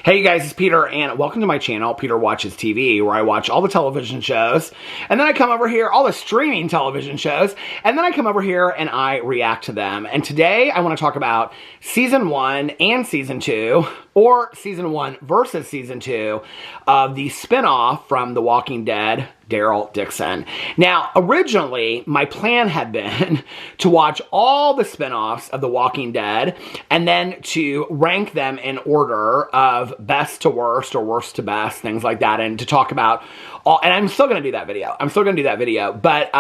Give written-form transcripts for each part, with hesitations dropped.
Hey you guys, it's Peter, and welcome to my channel, Peter Watches TV, where I watch all the television shows, and then I come over here, all the streaming television shows, and then I come over here and I react to them. And today I want to talk about Season 1 and Season 2, or Season 1 versus Season 2 of the spinoff from The Walking Dead, Daryl Dixon. Now, originally, my plan had been to watch all the spinoffs of The Walking Dead and then to rank them in order of best to worst or worst to best, things like that, and to talk about all, and I'm still going to do that video. But,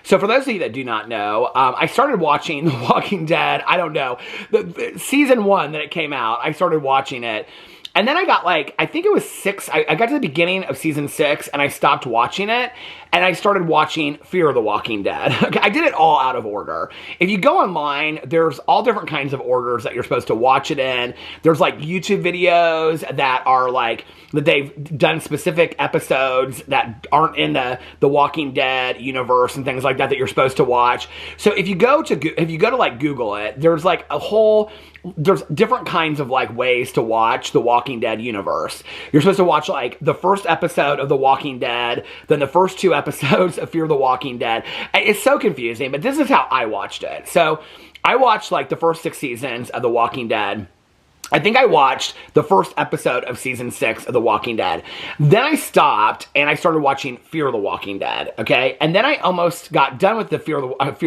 so for those of you that do not know, I started watching The Walking Dead, I don't know, the Season 1 that it came out, I started watching it. And then I got I think it was 6, I got to the beginning of Season 6 and I stopped watching it and I started watching Fear the Walking Dead. Okay, I did it all out of order. If you go online, there's all different kinds of orders that you're supposed to watch it in. There's YouTube videos that are that they've done specific episodes that aren't in the Walking Dead universe and things like that you're supposed to watch. So if you go to Google it, there's there's different kinds of ways to watch the Walking Dead universe. You're supposed to watch the first episode of The Walking Dead, then the first 2 episodes of Fear the Walking Dead. It's so confusing, but this is how I watched it. So I watched the first 6 seasons of The Walking Dead. I think I watched the first episode of Season 6 of The Walking Dead. Then I stopped and I started watching Fear the Walking Dead, okay? And then I almost got done with the Fear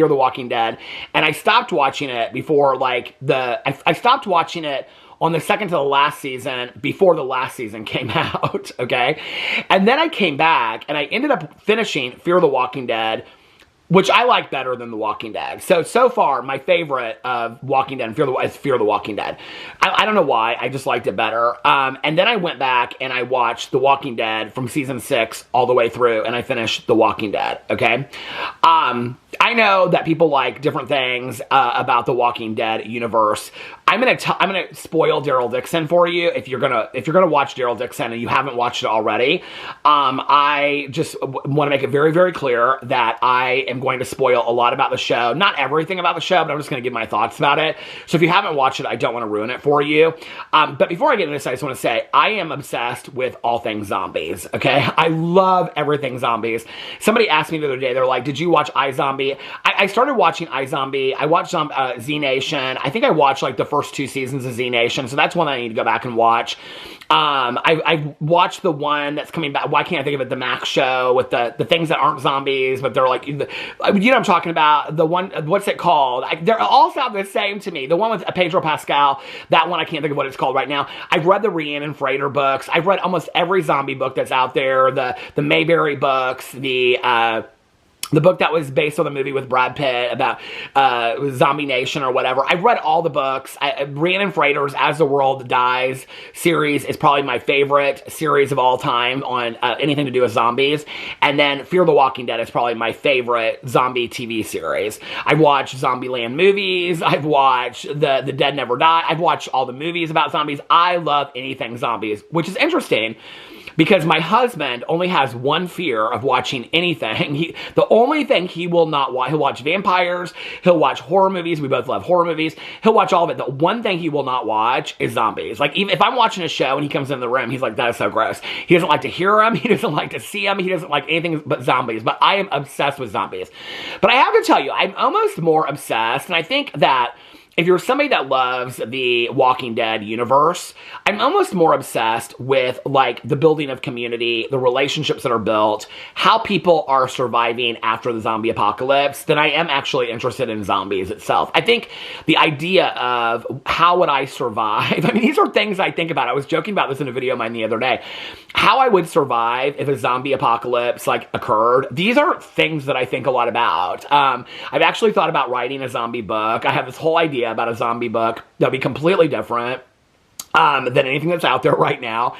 the Walking Dead, and I stopped watching it before I stopped watching it on the second to the last season before the last season came out, okay? And then I came back and I ended up finishing Fear the Walking Dead, which I like better than The Walking Dead. So far, my favorite of Walking Dead is Fear the Walking Dead. I don't know why, I just liked it better. And then I went back and I watched The Walking Dead from Season 6 all the way through, and I finished The Walking Dead, okay? I know that people like different things about the Walking Dead universe. I'm gonna spoil Daryl Dixon for you if you're gonna watch Daryl Dixon and you haven't watched it already. I just want to make it very, very clear that I am going to spoil a lot about the show. Not everything about the show, but I'm just going to give my thoughts about it. So if you haven't watched it, I don't want to ruin it for you. But before I get into this, I just want to say I am obsessed with all things zombies. Okay, I love everything zombies. Somebody asked me the other day, they're like, "Did you watch iZombie?" I started watching iZombie. I watched Z Nation. I think I watched the first 2 seasons of Z Nation, so that's one that I need to go back and watch. I watched the one that's coming back. Why can't I think of it? The Max show with the things that aren't zombies, but they're you know what I'm talking about. The one, what's it called? They all sound the same to me. The one with Pedro Pascal, that one I can't think of what it's called right now. I've read the Rhiannon Frater books. I've read almost every zombie book that's out there. The Mayberry books, the book that was based on the movie with Brad Pitt about Zombie Nation or whatever. I've read all the books. Rhiannon Frater's As the World Dies series is probably my favorite series of all time on anything to do with zombies. And then Fear the Walking Dead is probably my favorite zombie TV series. I've watched Zombieland movies. I've watched The Dead Never Die. I've watched all the movies about zombies. I love anything zombies, which is interesting, because my husband only has one fear of watching anything. The only thing he will not watch, he'll watch vampires, he'll watch horror movies, we both love horror movies, he'll watch all of it. The one thing he will not watch is zombies. Even if I'm watching a show and he comes in the room, he's like, "That is so gross." He doesn't like to hear them, he doesn't like to see them, he doesn't like anything but zombies. But I am obsessed with zombies. But I have to tell you, I'm almost more obsessed, and I think that if you're somebody that loves the Walking Dead universe, I'm almost more obsessed with the building of community, the relationships that are built, how people are surviving after the zombie apocalypse, than I am actually interested in zombies itself. I think the idea of how would I survive, I mean, these are things I think about. I was joking about this in a video of mine the other day. How I would survive if a zombie apocalypse occurred. These are things that I think a lot about. I've actually thought about writing a zombie book. I have this whole idea about a zombie book that'll be completely different than anything that's out there right now.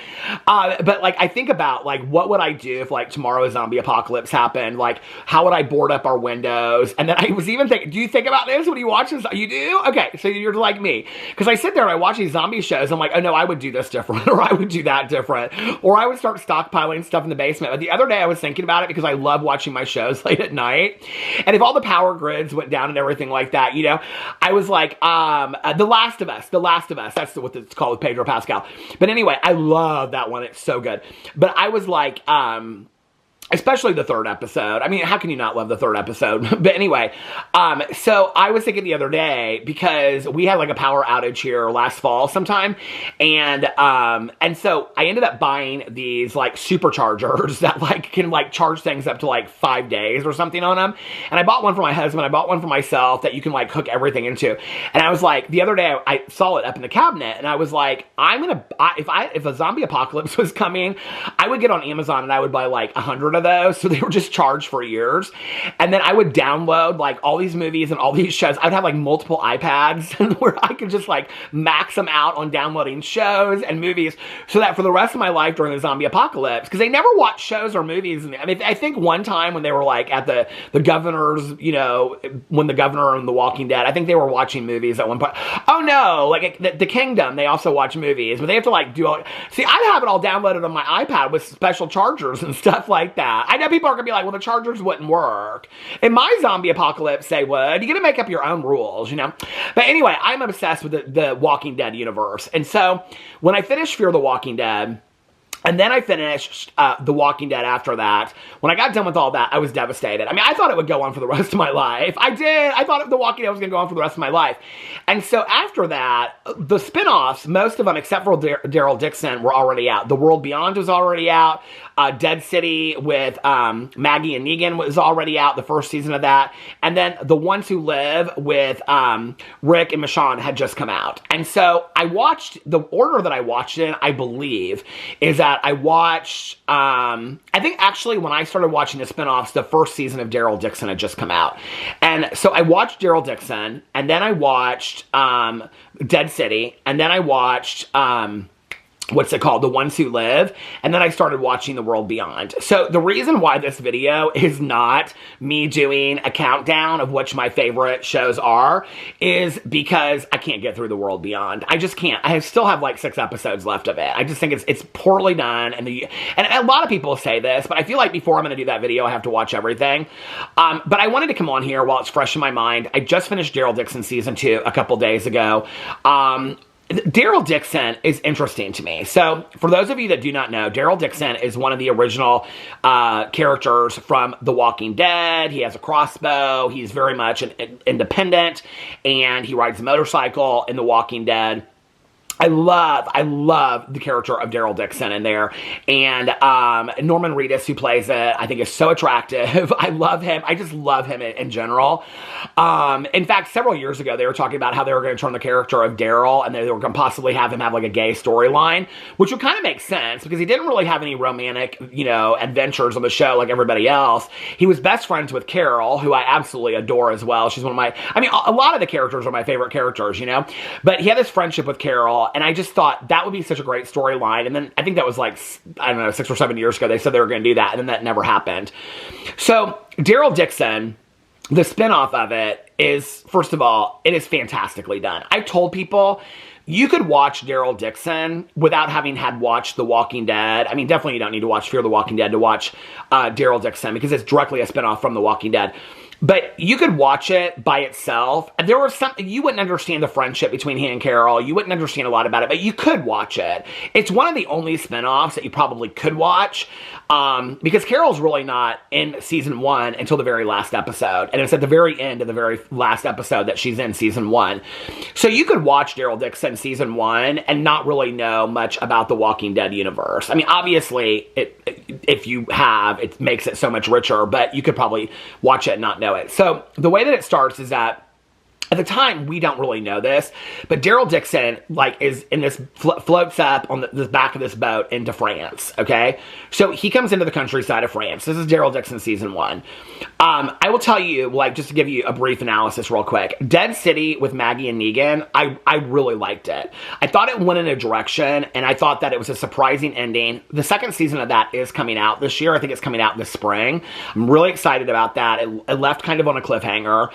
But I think about what would I do if tomorrow a zombie apocalypse happened? How would I board up our windows? And then I was even thinking, do you think about this when you watch this? You do? Okay, so you're like me. Because I sit there and I watch these zombie shows, I'm like, oh no, I would do this different, or I would do that different, or I would start stockpiling stuff in the basement. But the other day I was thinking about it because I love watching my shows late at night. And if all the power grids went down and everything like that, I was like, The Last of Us, that's what it's called, Pedro Pascal. But anyway, I love that one. It's so good. But I was like, especially the third episode. I mean, how can you not love the third episode? But anyway, so I was thinking the other day, because we had like a power outage here last fall sometime, and so I ended up buying these like superchargers that like can like charge things up to like 5 days or something on them. And I bought one for my husband, I bought one for myself that you can like hook everything into. And I was like, the other day I saw it up in the cabinet, and I was like, if a zombie apocalypse was coming, I would get on Amazon and I would buy like 100 of those, so they were just charged for years. And then I would download like all these movies and all these shows. I would have like multiple iPads where I could just like max them out on downloading shows and movies, so that for the rest of my life during the zombie apocalypse, because they never watched shows or movies. I mean, I think one time when they were like at the governor's, you know, when the governor and The Walking Dead, I think they were watching movies at one point. Oh no, like the Kingdom, they also watch movies, but they have to like do all, see, I have it all downloaded on my iPad with special chargers and stuff like that. I know people are gonna be like, well, the chargers wouldn't work. In my zombie apocalypse, they would. You gotta make up your own rules, you know? But anyway, I'm obsessed with the Walking Dead universe. And so when I finished Fear the Walking Dead, and then I finished The Walking Dead after that. When I got done with all that, I was devastated. I mean, I thought it would go on for the rest of my life. I did. I thought The Walking Dead was going to go on for the rest of my life. And so after that, the spinoffs, most of them, except for Daryl Dixon, were already out. The World Beyond was already out. Dead City with Maggie and Negan was already out, the first season of that. And then The Ones Who Live with Rick and Michonne had just come out. And so I watched, the order that I watched it in, I believe, is that I watched, I think actually when I started watching the spinoffs, the first season of Daryl Dixon had just come out. And so I watched Daryl Dixon, and then I watched Dead City, and then I watched what's it called? The Ones Who Live. And then I started watching The World Beyond. So the reason why this video is not me doing a countdown of which my favorite shows are is because I can't get through The World Beyond. I just can't. I still have like 6 episodes left of it. I just think it's poorly done. And a lot of people say this, but I feel like before I'm going to do that video, I have to watch everything. But I wanted to come on here while it's fresh in my mind. I just finished Daryl Dixon season 2 a couple days ago. Daryl Dixon is interesting to me. So, for those of you that do not know, Daryl Dixon is one of the original characters from The Walking Dead. He has a crossbow. He's very much an independent, and he rides a motorcycle in The Walking Dead. I love the character of Daryl Dixon in there. And Norman Reedus, who plays it, I think is so attractive. I love him. I just love him in general. In fact, several years ago, they were talking about how they were going to turn the character of Daryl, and they were going to possibly have him have like a gay storyline, which would kind of make sense because he didn't really have any romantic, you know, adventures on the show like everybody else. He was best friends with Carol, who I absolutely adore as well. She's one of my, I mean, a lot of the characters are my favorite characters, you know, but he had this friendship with Carol. And I just thought that would be such a great storyline. And then I think that was like, I don't know, 6 or 7 years ago, they said they were going to do that. And then that never happened. So Daryl Dixon, the spinoff of it is, first of all, it is fantastically done. I told people you could watch Daryl Dixon without having had watched The Walking Dead. I mean, definitely you don't need to watch Fear the Walking Dead to watch Daryl Dixon because it's directly a spinoff from The Walking Dead. But you could watch it by itself. There was something, you wouldn't understand the friendship between he and Carol. You wouldn't understand a lot about it, but you could watch it. It's one of the only spinoffs that you probably could watch because Carol's really not in season 1 until the very last episode. And it's at the very end of the very last episode that she's in season 1. So you could watch Daryl Dixon season 1 and not really know much about the Walking Dead universe. I mean, obviously, if you have, it makes it so much richer, but you could probably watch it and not know it. So the way that it starts is that at the time, we don't really know this, but Daryl Dixon, like, is in this, floats up on the back of this boat into France, okay? So he comes into the countryside of France. This is Daryl Dixon season 1. I will tell you, like, just to give you a brief analysis real quick, Dead City with Maggie and Negan, I really liked it. I thought it went in a direction, and I thought that it was a surprising ending. The second season of that is coming out this year. I think it's coming out this spring. I'm really excited about that. It left kind of on a cliffhanger.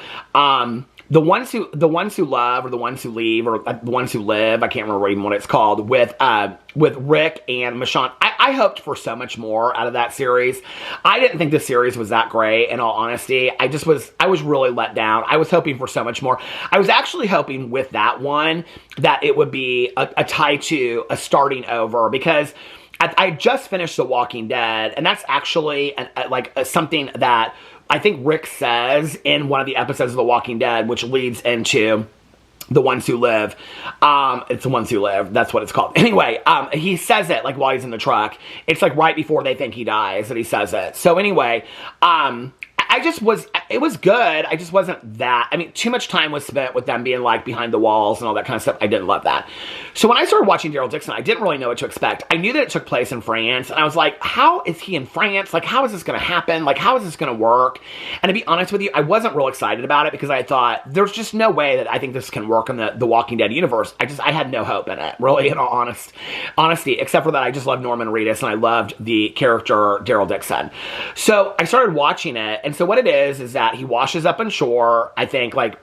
The ones who love, or the ones who leave, or the ones who live, I can't remember even what it's called, with Rick and Michonne. I hoped for so much more out of that series. I didn't think the series was that great, in all honesty. I was really let down. I was hoping for so much more. I was actually hoping with that one that it would be a tie to a starting over, because I just finished The Walking Dead, and that's actually something that I think Rick says in one of the episodes of The Walking Dead, which leads into The Ones Who Live. It's The Ones Who Live. That's what it's called. Anyway, he says it, like, while he's in the truck. It's, like, right before they think he dies that he says it. So, anyway, it was good. I just wasn't that, I mean, too much time was spent with them being, like, behind the walls and all that kind of stuff. I didn't love that. So when I started watching Daryl Dixon, I didn't really know what to expect. I knew that it took place in France, and I was like, how is he in France? Like, how is this going to happen? Like, how is this going to work? And to be honest with you, I wasn't real excited about it, because I thought, there's just no way that I think this can work in the Walking Dead universe. I had no hope in it, really, in all honesty, except for that I just loved Norman Reedus, and I loved the character Daryl Dixon. So I started watching it, and so what it is that he washes up on shore, I think, like,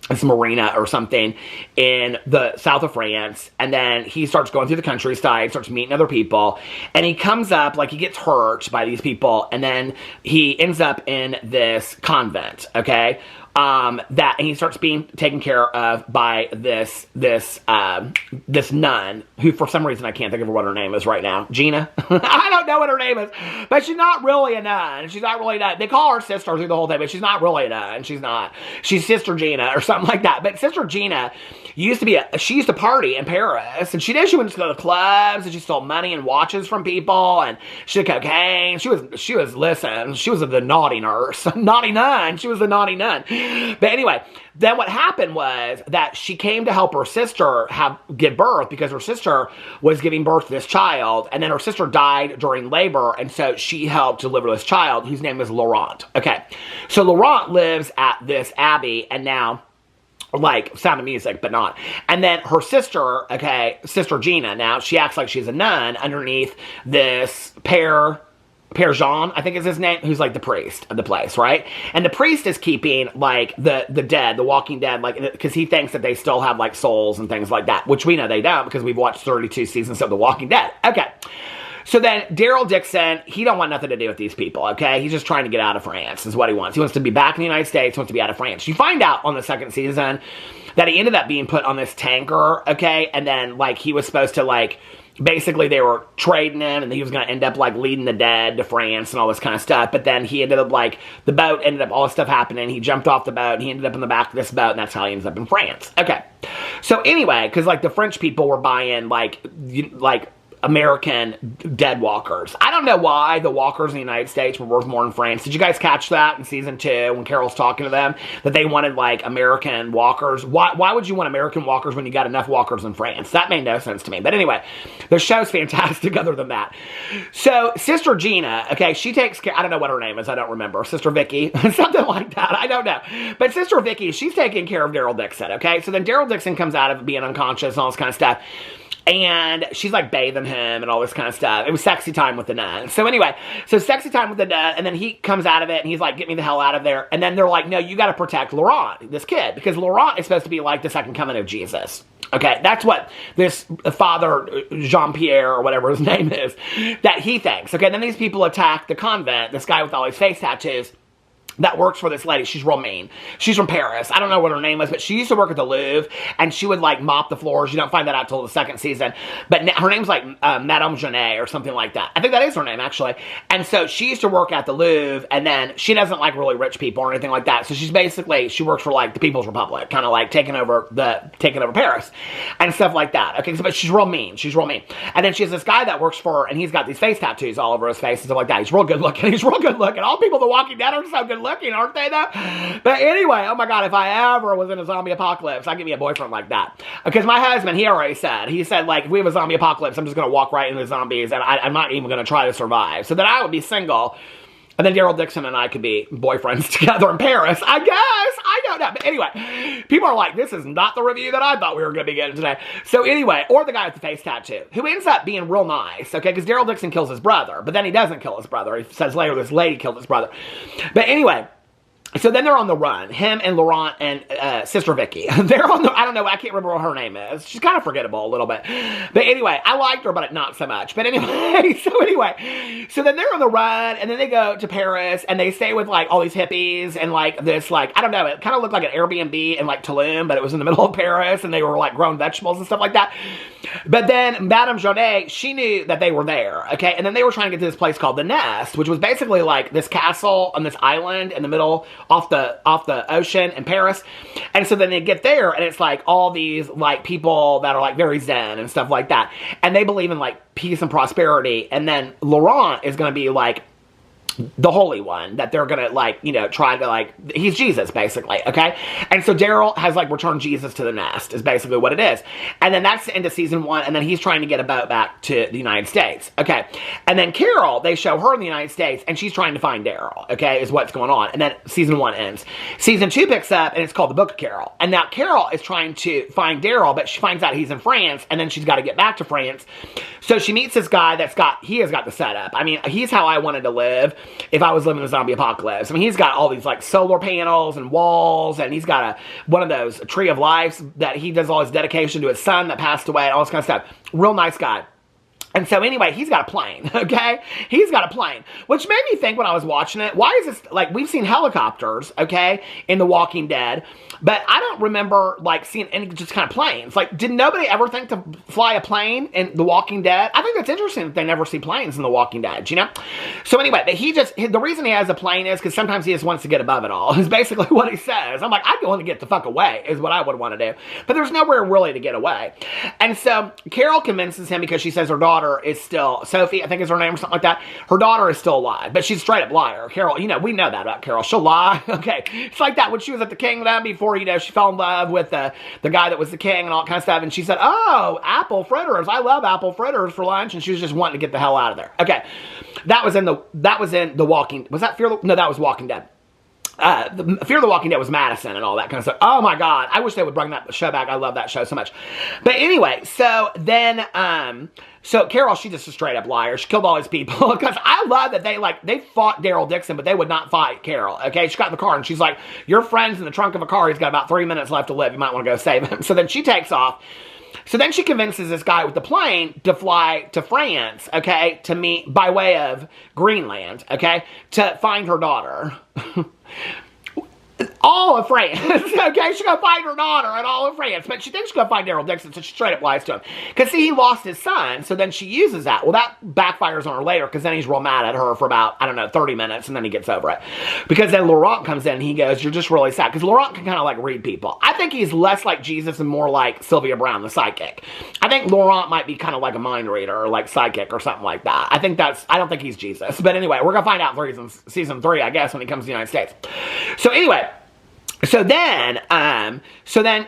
it's marina or something in the south of France, and then he starts going through the countryside, starts meeting other people, and he comes up, like, he gets hurt by these people, and then he ends up in this convent, okay? And he starts being taken care of by this nun, who for some reason I can't think of what her name is right now. Gina? I don't know what her name is, but she's not really a nun. She's not really a nun. They call her sister through the whole thing, but she's not really a nun. She's not. She's Sister Gina or something like that. But Sister Gina she used to party in Paris, and she went to the clubs, and she stole money and watches from people, and she did cocaine. She was the naughty nurse, naughty nun. She was the naughty nun. But anyway, then what happened was that she came to help her sister give birth, because her sister was giving birth to this child, and then her sister died during labor, and so she helped deliver this child, whose name is Laurent. Okay, so Laurent lives at this abbey, and now, like, Sound of Music, but not. And then her sister, Sister Gina, now she acts like she's a nun underneath this Père Jean, I think is his name, who's like the priest of the place, right? And the priest is keeping, like, the dead, the Walking Dead, like, because he thinks that they still have, like, souls and things like that, which we know they don't, because we've watched 32 seasons of The Walking Dead. Okay. So then Daryl Dixon, he don't want nothing to do with these people, okay? He's just trying to get out of France, is what he wants. He wants to be back in the United States, wants to be out of France. You find out on the second season that he ended up being put on this tanker, okay? And then, like, he was supposed to, like, basically they were trading him, and he was going to end up, like, leading the dead to France and all this kind of stuff. But then he ended up, like, the boat ended up, all this stuff happening. He jumped off the boat, and he ended up in the back of this boat, and that's how he ends up in France. Okay. So anyway, because, like, the French people were buying, like American dead walkers. I don't know why the walkers in the United States were worth more in France. Did you guys catch that in season 2 when Carol's talking to them? That they wanted, like, American walkers? Why would you want American walkers when you got enough walkers in France? That made no sense to me. But anyway, the show's fantastic other than that. So, Sister Gina, okay, she takes care, I don't know what her name is, I don't remember. Sister Vicky, something like that, I don't know. But Sister Vicky, she's taking care of Daryl Dixon, okay? So then Daryl Dixon comes out of being unconscious and all this kind of stuff. And she's, like, bathing him and all this kind of stuff. It was sexy time with the nun. So anyway, sexy time with the nun, and then he comes out of it, and he's like, get me the hell out of there. And then they're like, no, you got to protect Laurent, this kid, because Laurent is supposed to be, like, the second coming of Jesus. Okay, that's what this Father Jean-Pierre, or whatever his name is, that he thinks. Okay, then these people attack the convent, this guy with all his face tattoos, that works for this lady. She's real mean. She's from Paris. I don't know what her name was, but she used to work at the Louvre, and she would, like, mop the floors. You don't find that out till the second season. But her name's, like, Madame Genet or something like that. I think that is her name, actually. And so she used to work at the Louvre, and then she doesn't like really rich people or anything like that. So she's basically, she works for, like, the People's Republic, kind of like taking over Paris and stuff like that. Okay, but she's real mean. She's real mean. And then she has this guy that works for her, and he's got these face tattoos all over his face and stuff like that. He's real good looking. He's real good looking. All people in The Walking Dead are so good looking, aren't they, though? But anyway, oh my God, if I ever was in a zombie apocalypse, I'd give me a boyfriend like that. Because my husband, he said, like, if we have a zombie apocalypse, I'm just going to walk right into the zombies, and I'm not even going to try to survive. So then I would be single, and then Daryl Dixon and I could be boyfriends together in Paris, I guess. I don't know. But anyway, people are like, this is not the review that I thought we were going to be getting today. So anyway, or the guy with the face tattoo, who ends up being real nice, okay? Because Daryl Dixon kills his brother, but then he doesn't kill his brother. He says later this lady killed his brother. But anyway, So then they're on the run. Him and Laurent and Sister Vicky. They're on the, I don't know, I can't remember what her name is. She's kind of forgettable a little bit. But anyway, I liked her, but not so much. But anyway, so then they're on the run, and then they go to Paris, and they stay with, like, all these hippies, and, like, this, like, I don't know, it kind of looked like an Airbnb in, like, Tulum, but it was in the middle of Paris, and they were, like, growing vegetables and stuff like that. But then Madame Jaunet, she knew that they were there, okay? And then they were trying to get to this place called The Nest, which was basically, like, this castle on this island in the middle off the ocean in Paris. And so then they get there, and it's like all these like people that are like very zen and stuff like that, and they believe in like peace and prosperity. And then Laurent is going to be like the Holy One, that they're gonna, like, you know, try to, like, he's Jesus, basically, okay? And so Daryl has, like, returned Jesus to the nest, is basically what it is. And then that's the end of season 1, and then he's trying to get a boat back to the United States, okay? And then Carol, they show her in the United States, and she's trying to find Daryl, okay, is what's going on. And then season 1 ends. Season 2 picks up, and it's called The Book of Carol. And now Carol is trying to find Daryl, but she finds out he's in France, and then she's got to get back to France. So she meets this guy he has got the setup. I mean, he's how I wanted to live if I was living in the zombie apocalypse. I mean, he's got all these, like, solar panels and walls, and he's got one of those Tree of Life that he does all his dedication to his son that passed away, and all this kind of stuff. Real nice guy. And so anyway, he's got a plane, okay? He's got a plane, which made me think when I was watching it, why is this, like, we've seen helicopters, okay, in The Walking Dead, but I don't remember, like, seeing any just kind of planes. Like, did nobody ever think to fly a plane in The Walking Dead? I think that's interesting that they never see planes in The Walking Dead, you know? So anyway, the reason he has a plane is because sometimes he just wants to get above it all, is basically what he says. I'm like, I'd want to get the fuck away, is what I would want to do. But there's nowhere really to get away. And so Carol convinces him because she says her daughter is still, Sophie, I think is her name or something like that. Her daughter is still alive, but she's a straight up liar. Carol, you know, we know that about Carol. She'll lie. Okay. It's like that when she was at the Kingdom before, you know, she fell in love with the guy that was the king and all that kind of stuff. And she said, oh, apple fritters. I love apple fritters for lunch. And she was just wanting to get the hell out of there. Okay. That was in the Walking, was that Fear? No, that was Walking Dead. Fear of the Walking Dead was Madison and all that kind of stuff. Oh my God. I wish they would bring that show back. I love that show so much. But anyway, so then, so Carol, she's just a straight up liar. She killed all these people because I love that they fought Daryl Dixon, but they would not fight Carol. Okay. She got in the car and she's like, your friend's in the trunk of a car. He's got about 3 minutes left to live. You might want to go save him. So then she takes off. So then she convinces this guy with the plane to fly to France, okay, to meet, by way of Greenland, okay, to find her daughter. All of France, okay? She's gonna find her daughter in all of France, but she thinks she's gonna find Daryl Dixon, so she straight up lies to him. Because, see, he lost his son, so then she uses that. Well, that backfires on her later, because then he's real mad at her for about, I don't know, 30 minutes, and then he gets over it. Because then Laurent comes in, and he goes, you're just really sad. Because Laurent can kind of, like, read people. I think he's less like Jesus and more like Sylvia Brown, the psychic. I think Laurent might be kind of like a mind reader, or like psychic, or something like that. I don't think he's Jesus. But anyway, we're gonna find out in season 3, I guess, when he comes to the United States. So anyway, so then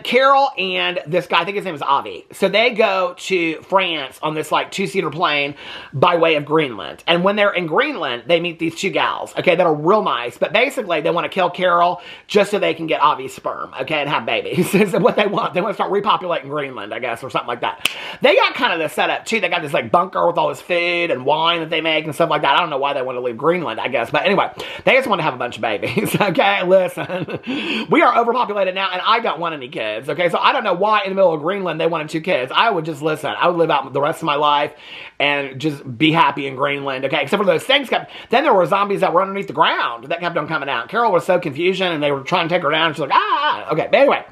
Carol and this guy, I think his name is Avi, so they go to France on this, like, 2-seater plane by way of Greenland. And when they're in Greenland, they meet these 2 gals, okay, that are real nice, but basically they want to kill Carol just so they can get Avi's sperm, okay, and have babies. Is what they want. They want to start repopulating Greenland, I guess, or something like that. They got kind of this setup, too. They got this, like, bunker with all this food and wine that they make and stuff like that. I don't know why they want to leave Greenland, I guess, but anyway, they just want to have a bunch of babies, okay? Listen. We are overpopulated now, and I don't want any kids, okay? So I don't know why in the middle of Greenland they wanted 2 kids. I would just listen. I would live out the rest of my life and just be happy in Greenland, okay? Except for those things then there were zombies that were underneath the ground that kept on coming out. Carol was so confusion, and they were trying to take her down, and she's like, ah, okay. But anyway,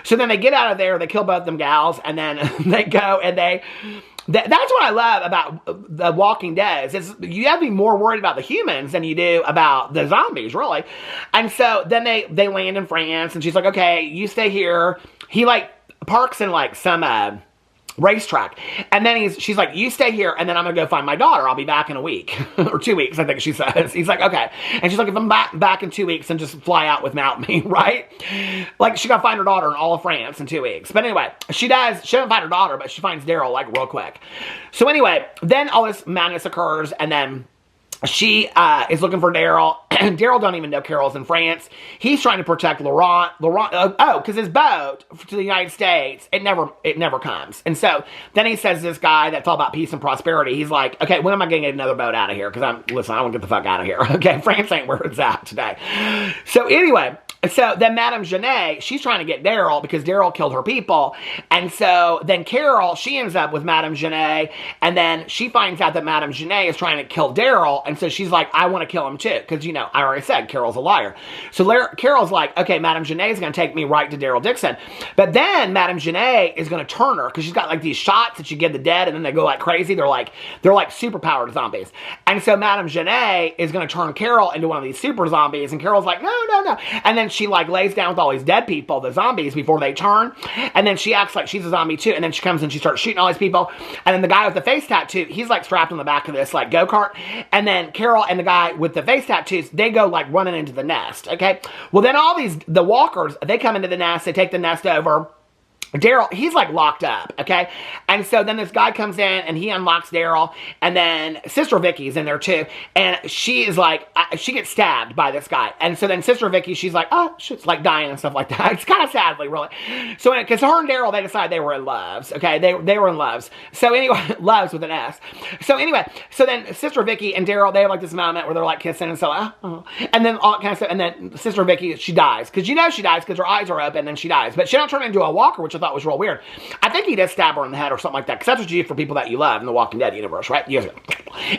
so then they get out of there, they kill both them gals, and then they go and that's what I love about The Walking Dead, is you have to be more worried about the humans than you do about the zombies, really. And so then they land in France, and she's like, okay, you stay here. He, like, parks in, like, some racetrack, and then she's like, you stay here, and then I'm gonna go find my daughter. I'll be back in a week or 2 weeks, I think she says. He's like, okay. And she's like, if I'm back in 2 weeks, and just fly out without me, right? Like, she gotta find her daughter in all of France in 2 weeks. But anyway, she doesn't find her daughter, but she finds Daryl, like, real quick. So anyway, then all this madness occurs, and then she is looking for Daryl. Daryl don't even know Carol's in France. He's trying to protect Laurent. Because his boat to the United States, it never comes. And so then he says this guy that's all about peace and prosperity. He's like, okay, when am I going to get another boat out of here? Because listen, I want to get the fuck out of here. Okay, France ain't where it's at today. So anyway. So then Madame Genet, she's trying to get Daryl because Daryl killed her people. And so then Carol, she ends up with Madame Genet. And then she finds out that Madame Genet is trying to kill Daryl. And so she's like, I want to kill him too. Because, you know, I already said Carol's a liar. So Carol's like, okay, Madame Genet is going to take me right to Daryl Dixon. But then Madame Genet is going to turn her because she's got like these shots that you give the dead and then they go like crazy. They're like superpowered zombies. And so Madame Genet is going to turn Carol into one of these super zombies. And Carol's like, no. And then she like lays down with all these dead people, the zombies, before they turn. And then she acts like she's a zombie too. And then she comes and she starts shooting all these people. And then the guy with the face tattoo, he's like strapped on the back of this like go-kart. And then Carol and the guy with the face tattoos, they go like running into the nest. Okay. Well, then the walkers, they come into the nest, they take the nest over. Daryl, he's like locked up, okay? And so then this guy comes in and he unlocks Daryl, and then Sister Vicky's in there too, and she is like, she gets stabbed by this guy. And so then Sister Vicky, she's like, oh, she's like dying and stuff like that. It's kind of sadly, really. So, because her and Daryl, they decided they were in loves, okay? They were in loves. So anyway, loves with an S. So anyway, so then Sister Vicky and Daryl, they have like this moment where they're like kissing and so, and then all kind of stuff, and then Sister Vicky, she dies. Because you know she dies because her eyes are open and she dies. But she don't turn into a walker, which I thought was real weird. I think he does stab her in the head or something like that, because that's what you do for people that you love in the Walking Dead universe, right? Yes.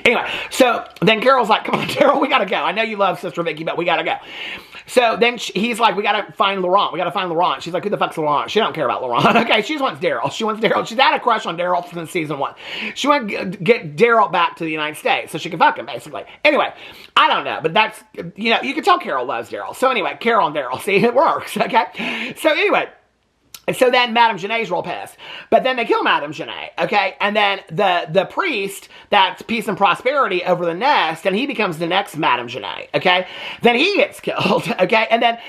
Anyway, so then Carol's like, come on, Daryl, we gotta go. I know you love Sister Vicky, but we gotta go. So then he's like, we gotta find Laurent. We gotta find Laurent. She's like, who the fuck's Laurent? She don't care about Laurent. Okay, she just wants Daryl. She wants Daryl. She's had a crush on Daryl since season 1. She wants to get Daryl back to the United States so she can fuck him, basically. Anyway, I don't know, but that's, you know, you can tell Carol loves Daryl. So anyway, Carol and Daryl, see, it works, okay? So anyway, and so then Madame Genet's real pissed. But then they kill Madame Genet, okay? And then the priest, that's peace and prosperity over the nest, and he becomes the next Madame Genet, okay? Then he gets killed, okay? And then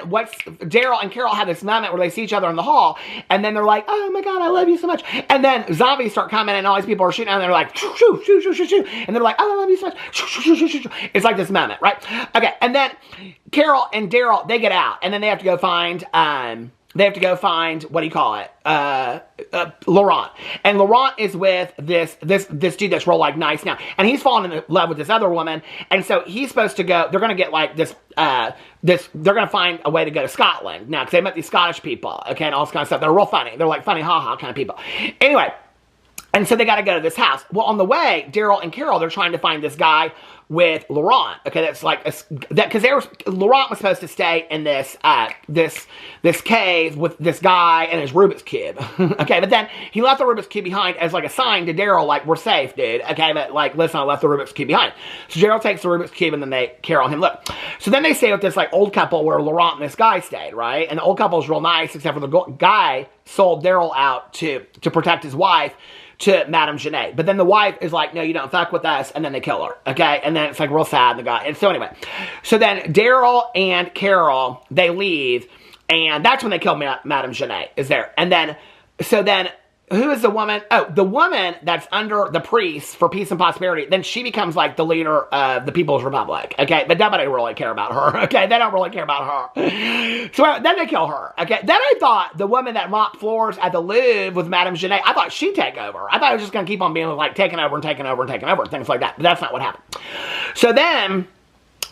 what's Daryl and Carol have this moment where they see each other in the hall, and then they're like, oh my God, I love you so much. And then zombies start coming, and all these people are shooting, and they're like, shoo, shoo, shoo, shoo, shoo, shoo. And they're like, oh, I love you so much. Shoo, shoo, shoo, shoo, shoo. It's like this moment, right? Okay, and then Carol and Daryl, they get out, and then they have to go find, what do you call it? Laurent. And Laurent is with this dude that's real like nice now. And he's fallen in love with this other woman. And so he's supposed to go, they're going to get like they're going to find a way to go to Scotland now, because they met these Scottish people, okay, and all this kind of stuff. They're real funny. They're like funny, haha kind of people. Anyway, and so they got to go to this house. Well, on the way, Daryl and Carol, they're trying to find this guy with Laurent. Okay, that's like because Laurent was supposed to stay in this cave with this guy and his Rubik's Cube. Okay, but then he left the Rubik's Cube behind as like a sign to Daryl, like, we're safe, dude. Okay, but like, listen, I left the Rubik's Cube behind. So Daryl takes the Rubik's Cube and then Carol and him look. So then they stay with this like old couple where Laurent and this guy stayed, right? And the old couple's real nice, except for the guy sold Daryl out to protect his wife to Madame Genet. But then the wife is like, no, you don't fuck with us, and then they kill her, okay? And then it's like real sad, the guy. And so anyway, so then Daryl and Carol, they leave, and that's when they kill Madame Genet, is there. And then, so then, who is the woman? Oh, the woman that's under the priest for peace and prosperity, then she becomes like the leader of the People's Republic, okay? But nobody really care about her, okay? They don't really care about her. So then they kill her, okay? Then I thought the woman that mopped floors at the Louvre with Madame Genet, I thought she'd take over. I thought it was just going to keep on being like taking over and taking over and taking over and things like that. But that's not what happened. So then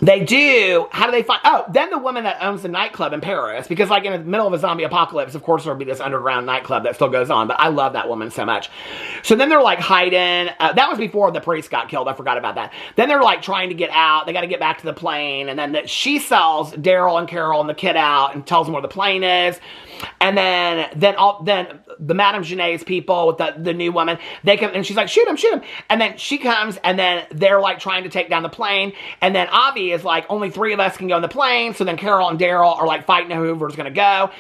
they do, how do they find, oh, then the woman that owns the nightclub in Paris, because like in the middle of a zombie apocalypse, of course there'll be this underground nightclub that still goes on, but I love that woman so much. So then they're like hiding, that was before the priest got killed, I forgot about that. Then they're like trying to get out, they got to get back to the plane, and then she sells Daryl and Carol and the kid out and tells them where the plane is. And then the Madame Genet's people with the new woman, they come and she's like, shoot him. And then she comes and then they're like trying to take down the plane. And then Avi is like, only 3 of us can go on the plane. So then Carol and Daryl are like fighting whoever's going to go.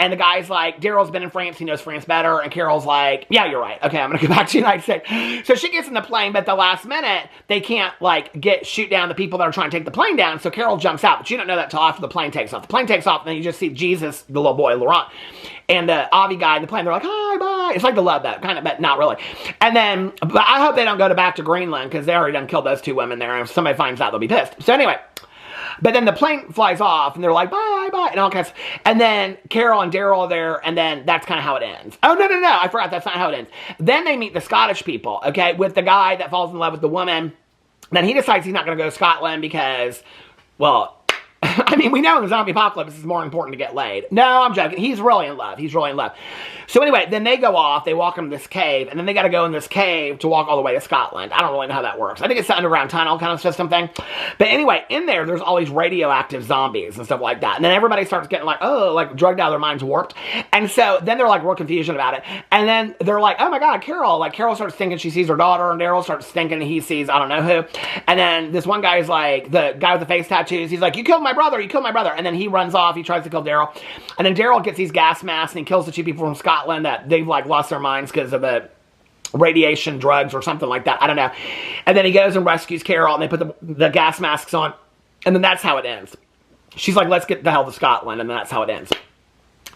And the guy's like, Daryl's been in France, he knows France better. And Carol's like, yeah, you're right. Okay, I'm going to go back to the United States. So she gets in the plane, but at the last minute, they can't, like, shoot down the people that are trying to take the plane down. So Carol jumps out, but you don't know that till after the plane takes off. The plane takes off, and then you just see Jesus, the little boy, Laurent, and the Avi guy in the plane. They're like, hi, bye. It's like the Love Boat, kind of, but not really. And then, but I hope they don't go back to Greenland, because they already done killed those two women there, and if somebody finds out, they'll be pissed. So anyway, but then the plane flies off, and they're like, bye, bye, and all kinds. And then Carol and Daryl are there, and then that's kind of how it ends. Oh, no, I forgot, that's not how it ends. Then they meet the Scottish people, okay, with the guy that falls in love with the woman. Then he decides he's not going to go to Scotland because, well, I mean, we know in the zombie apocalypse it's more important to get laid. No, I'm joking. He's really in love. He's really in love. So anyway, then they go off. They walk into this cave, and then they got to go in this cave to walk all the way to Scotland. I don't really know how that works. I think it's the underground tunnel kind of system thing. But anyway, in there's all these radioactive zombies and stuff like that. And then everybody starts getting like, oh, like drugged out of their minds, warped. And so then they're like real confusion about it. And then they're like, oh my God, Carol. Like Carol starts thinking she sees her daughter, and Daryl starts thinking he sees I don't know who. And then this one guy's like, the guy with the face tattoos, he's like, you killed my brother, you killed my brother. And then he runs off, he tries to kill Daryl. And then Daryl gets these gas masks, and he kills the two people from Scotland that they've like lost their minds because of the radiation drugs or something like that. I don't know. And then he goes and rescues Carol, and they put the gas masks on. And then that's how it ends. She's like, let's get the hell to Scotland. And then that's how it ends.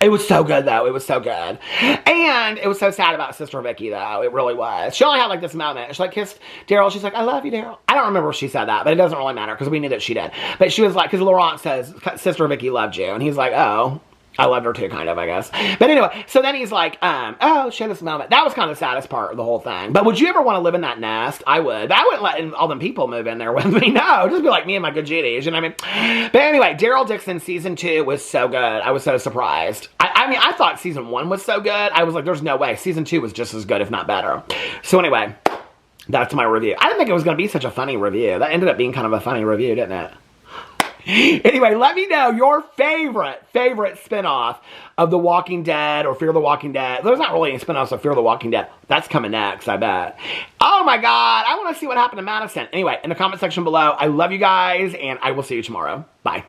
It was so good, though. It was so good. And it was so sad about Sister Vicky, though. It really was. She only had, like, this moment. She, like, kissed Daryl. She's like, I love you, Daryl. I don't remember if she said that, but it doesn't really matter because we knew that she did. But she was like, because Laurent says, Sister Vicky loved you. And he's like, oh, I loved her too, kind of, I guess. But anyway, so then he's like, oh, shit, this moment. That was kind of the saddest part of the whole thing. But would you ever want to live in that nest? I would. But I wouldn't let all them people move in there with me. No, just be like me and my good Judies, you know what I mean? But anyway, Daryl Dixon season 2 was so good. I was so surprised. I mean, I thought season 1 was so good. I was like, there's no way. Season 2 was just as good, if not better. So anyway, that's my review. I didn't think it was going to be such a funny review. That ended up being kind of a funny review, didn't it? Anyway, let me know your favorite spinoff of The Walking Dead or Fear the Walking Dead. There's not really any spinoffs of Fear the Walking Dead. That's coming next, I bet. Oh my God, I want to see what happened to Madison. Anyway, in the comment section below, I love you guys, and I will see you tomorrow. Bye.